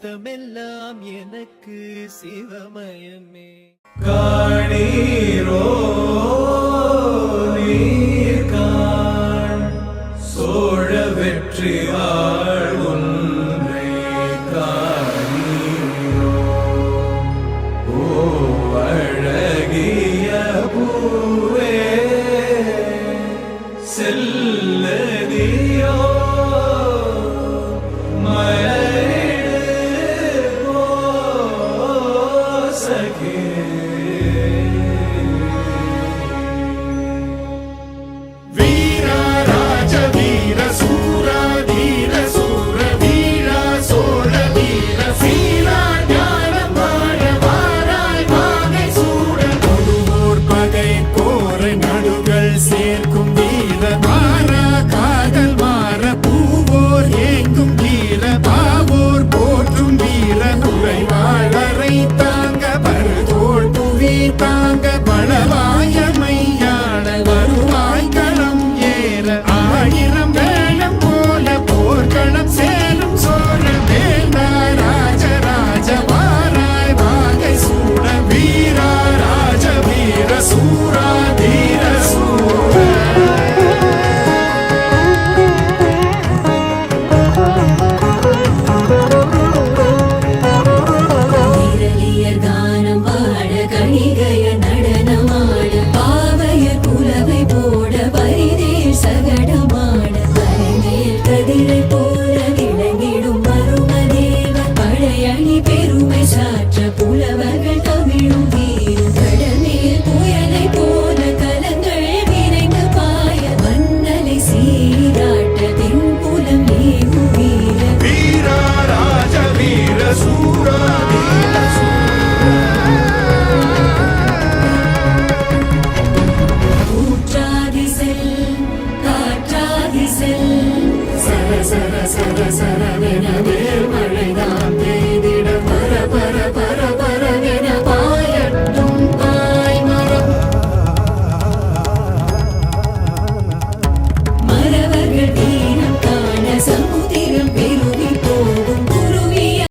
நித்தமெல்லாம் எனக்கு சிவமயமே. காணீரோ நீர்காண் சோழ வெற்றி வாழ் ஒன்றை காணீரோ ஓ அழகிய பூவே செல்லதியோ சேர்க்கும் வீர மாறா காதல் மாற பூவோர் ஏங்கும் வீர பாவோர் போற்றும் வீர குறைவாளரை தாங்க பருதோள் புவி தாங்க பலவாயமையான வருவாய் களம் ஏற ஆயிரம் வேளம் போல போர்க்களம் சேரும் சோழ வேந்தா ராஜராஜ வாராய் வாகை சூட வீரா ராஜ வீர சூரா தீர பெருமை சாற்ற புலவர்கள் தமிழும் வீரும் கடலில் புயலை போல கலங்கள் விரைந்து பாய மன்னலை சீராட்ட தென்புலம் ஏகும் வீர வீரா ராஜ வீர சூர